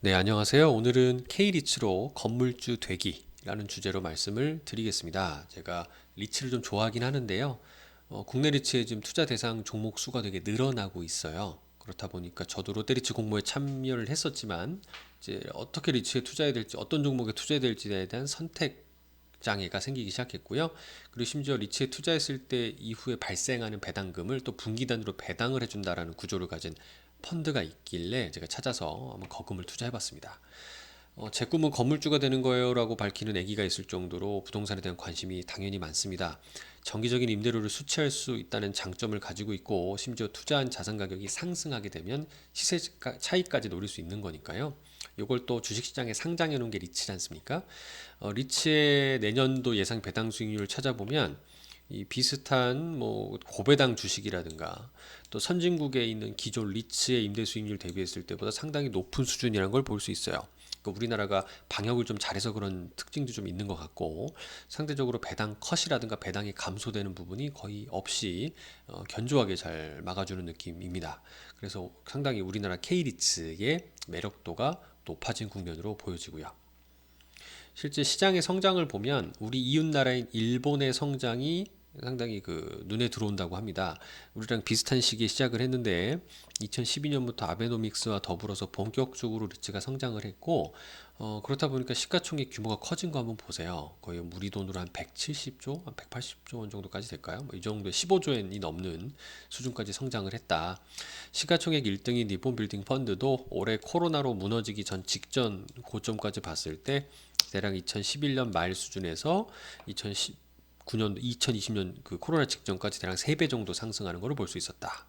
네, 안녕하세요. 오늘은 K리츠로 건물주 되기라는 주제로 말씀을 드리겠습니다. 제가 리츠를 좀 좋아하긴 하는데요. 국내 리츠의 지금 투자 대상 종목 수가 되게 늘어나고 있어요. 그렇다 보니까 저도 롯데리츠 공모에 참여를 했었지만 이제 어떻게 리츠에 투자해야 될지, 어떤 종목에 투자해야 될지에 대한 선택 장애가 생기기 시작했고요. 그리고 심지어 리츠에 투자했을 때 이후에 발생하는 배당금을 또 분기 단위로 배당을 해준다라는 구조를 가진 펀드가 있길래 제가 찾아서 한번 거금을 투자해봤습니다. 제 꿈은 건물주가 되는 거예요라고 밝히는 애기가 있을 정도로 부동산에 대한 관심이 당연히 많습니다. 정기적인 임대료를 수취할 수 있다는 장점을 가지고 있고 심지어 투자한 자산 가격이 상승하게 되면 시세 차익까지 노릴 수 있는 거니까요. 이걸 또 주식시장에 상장해 놓은 게 리츠지 않습니까? 리츠의 내년도 예상 배당 수익률을 찾아보면 이 비슷한 뭐 고배당 주식이라든가 또 선진국에 있는 기존 리츠의 임대 수익률 대비했을 때보다 상당히 높은 수준이라는 걸 볼 수 있어요. 그러니까 우리나라가 방역을 좀 잘해서 그런 특징도 좀 있는 것 같고 상대적으로 배당 컷이라든가 배당이 감소되는 부분이 거의 없이 견조하게 잘 막아주는 느낌입니다. 그래서 상당히 우리나라 K리츠의 매력도가 높아진 국면으로 보여지고요. 실제 시장의 성장을 보면 우리 이웃 나라인 일본의 성장이 상당히 눈에 들어온다고 합니다. 우리랑 비슷한 시기에 시작을 했는데 2012년부터 아베노믹스와 더불어서 본격적으로 리츠가 성장을 했고 그렇다 보니까 시가총액 규모가 커진 거 한번 보세요. 거의 우리 돈으로 한 170조, 한 180조 원 정도까지 될까요? 뭐이 정도의 15조엔이 넘는 수준까지 성장을 했다. 시가총액 1등인 니폰 빌딩 펀드도 올해 코로나로 무너지기 전 직전 고점까지 봤을 때 대략 2011년 말 수준에서 2019년, 2020년 그 코로나 직전까지 대략 3배 정도 상승하는 것을 볼 수 있었다.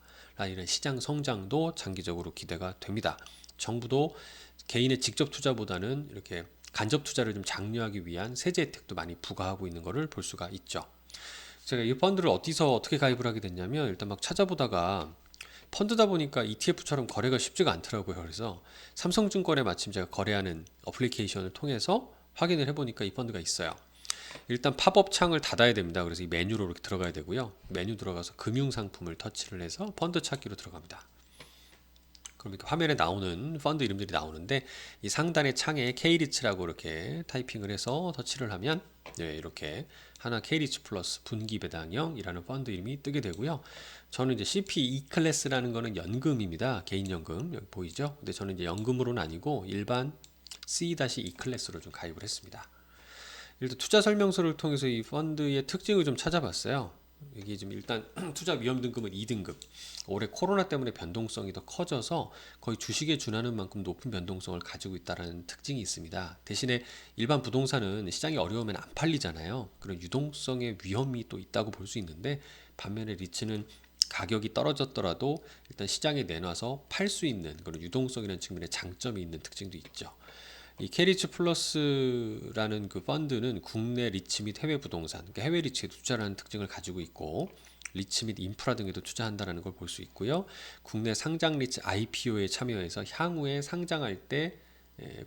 이런 시장 성장도 장기적으로 기대가 됩니다. 정부도 개인의 직접 투자보다는 이렇게 간접 투자를 좀 장려하기 위한 세제 혜택도 많이 부과하고 있는 것을 볼 수가 있죠. 제가 이 펀드를 어디서 어떻게 가입을 하게 됐냐면 일단 막 찾아보다가 펀드다 보니까 ETF처럼 거래가 쉽지가 않더라고요. 그래서 삼성증권에 마침 제가 거래하는 어플리케이션을 통해서 확인을 해보니까 이 펀드가 있어요. 일단 팝업 창을 닫아야 됩니다. 그래서 이 메뉴로 이렇게 들어가야 되고요. 메뉴 들어가서 금융상품을 터치를 해서 펀드 찾기로 들어갑니다. 그럼 이렇게 화면에 나오는 펀드 이름들이 나오는데 이 상단의 창에 K리츠라고 이렇게 타이핑을 해서 터치를 하면 이렇게 하나 K리츠 플러스 분기 배당형이라는 펀드 이름이 뜨게 되고요. 저는 이제 CP2 클래스라는 거는 연금입니다. 개인연금 여기 보이죠? 근데 저는 이제 연금으로는 아니고 일반 C-2 클래스로 좀 가입을 했습니다. 일단 투자 설명서를 통해서 이 펀드의 특징을 좀 찾아봤어요. 이게 지금 일단 투자 위험 등급은 2등급. 올해 코로나 때문에 변동성이 더 커져서 거의 주식에 준하는 만큼 높은 변동성을 가지고 있다는 특징이 있습니다. 대신에 일반 부동산은 시장이 어려우면 안 팔리잖아요. 그런 유동성의 위험이 또 있다고 볼 수 있는데 반면에 리츠는 가격이 떨어졌더라도 일단 시장에 내놔서 팔 수 있는 그런 유동성이라는 측면의 장점이 있는 특징도 있죠. 이 캐리츠 플러스라는 그 펀드는 국내 리츠 및 해외 부동산, 그러니까 해외 리츠에 투자라는 특징을 가지고 있고 리츠 및 인프라 등에도 투자한다는 걸 볼 수 있고요. 국내 상장 리츠 IPO에 참여해서 향후에 상장할 때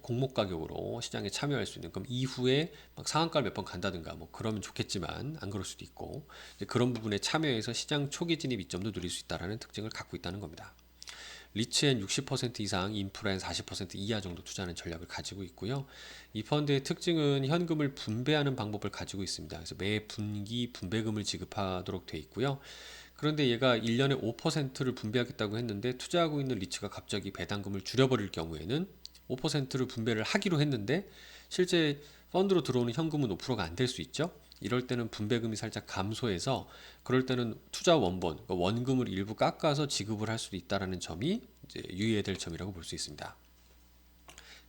공모 가격으로 시장에 참여할 수 있는 그럼 이후에 막 상한가를 몇 번 간다든가 뭐 그러면 좋겠지만 안 그럴 수도 있고 그런 부분에 참여해서 시장 초기 진입 이점도 누릴 수 있다는 특징을 갖고 있다는 겁니다. 리츠엔 60% 이상, 인프라엔 40% 이하 정도 투자하는 전략을 가지고 있고요. 이 펀드의 특징은 현금을 분배하는 방법을 가지고 있습니다. 그래서 매 분기 분배금을 지급하도록 되어 있고요. 그런데 얘가 1년에 5%를 분배하겠다고 했는데 투자하고 있는 리츠가 갑자기 배당금을 줄여버릴 경우에는 5%를 분배를 하기로 했는데 실제 펀드로 들어오는 현금은 5%가 안 될 수 있죠. 이럴 때는 분배금이 살짝 감소해서 그럴 때는 투자 원본, 그러니까 원금을 일부 깎아서 지급을 할 수도 있다는 점이 이제 유의해야 될 점이라고 볼 수 있습니다.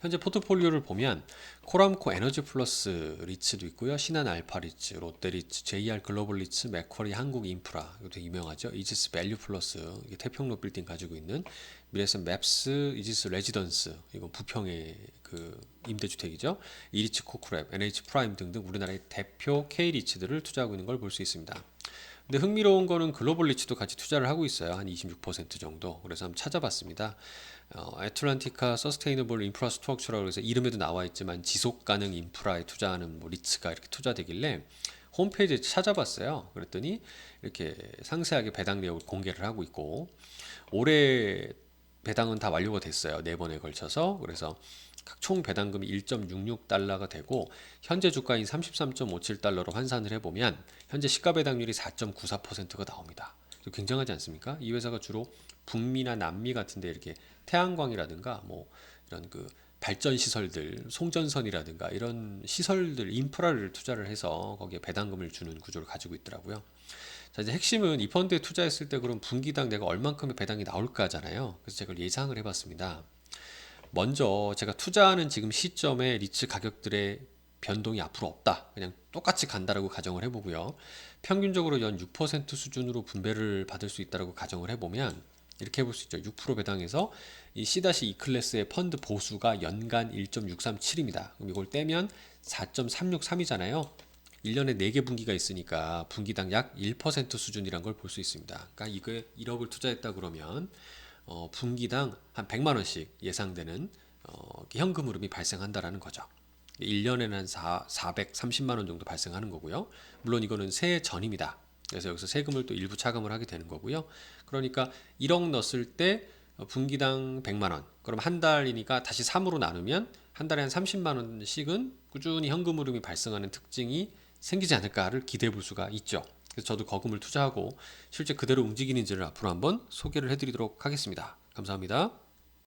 현재 포트폴리오를 보면 코람코 에너지 플러스 리츠도 있고요. 신한 알파 리츠, 롯데 리츠, JR 글로벌 리츠, 맥쿼리 한국 인프라 이거 되게 유명하죠. 이지스 밸류 플러스 이게 태평로 빌딩 가지고 있는 미래선 맵스, 이지스 레지던스 이건 부평의 그 임대주택이죠. 이리츠 코크랩, NH 프라임 등등 우리나라의 대표 K 리츠들을 투자하고 있는 걸 볼 수 있습니다. 근데 흥미로운 거는 글로벌 리츠도 같이 투자를 하고 있어요. 한 26% 정도. 그래서 한번 찾아봤습니다. 애틀란티카 서스테이너블 인프라스트럭처라고 해서 이름에도 나와 있지만 지속 가능 인프라에 투자하는 뭐 리츠가 이렇게 투자되길래 홈페이지에 찾아봤어요. 그랬더니 이렇게 상세하게 배당 내역을 공개를 하고 있고 올해 배당은 다 완료가 됐어요. 4번에 걸쳐서. 그래서 각 총 배당금이 1.66달러가 되고 현재 주가인 33.57달러로 환산을 해보면 현재 시가 배당률이 4.94%가 나옵니다. 굉장하지 않습니까? 이 회사가 주로 북미나 남미 같은데 이렇게 태양광이라든가 뭐 이런 그 발전 시설들, 송전선이라든가 이런 시설들, 인프라를 투자를 해서 거기에 배당금을 주는 구조를 가지고 있더라고요. 자, 이제 핵심은 이 펀드에 투자했을 때 그럼 분기당 내가 얼만큼의 배당이 나올까잖아요. 그래서 제가 예상을 해봤습니다. 먼저 제가 투자하는 지금 시점에 리츠 가격들의 변동이 앞으로 없다. 그냥 똑같이 간다라고 가정을 해보고요. 평균적으로 연 6% 수준으로 분배를 받을 수 있다라고 가정을 해보면 이렇게 해볼 수 있죠. 6% 배당에서 이 C-2 클래스의 펀드 보수가 연간 1.637입니다. 그럼 이걸 떼면 4.363이잖아요. 1년에 4개 분기가 있으니까 분기당 약 1% 수준이란 걸 볼 수 있습니다. 그러니까 이거 1억을 투자했다 그러면 분기당 한 100만 원씩 예상되는 현금 흐름이 발생한다라는 거죠. 1년에는 한 430만 원 정도 발생하는 거고요. 물론 이거는 세해 전입니다. 그래서 여기서 세금을 또 일부 차감을 하게 되는 거고요. 그러니까 1억 넣었을 때 분기당 100만 원. 그럼 한 달이니까 다시 3으로 나누면 한 달에 한 30만 원씩은 꾸준히 현금 흐름이 발생하는 특징이 생기지 않을까를 기대해 볼 수가 있죠. 그래서 저도 거금을 투자하고 실제 그대로 움직이는지를 앞으로 한번 소개를 해드리도록 하겠습니다. 감사합니다.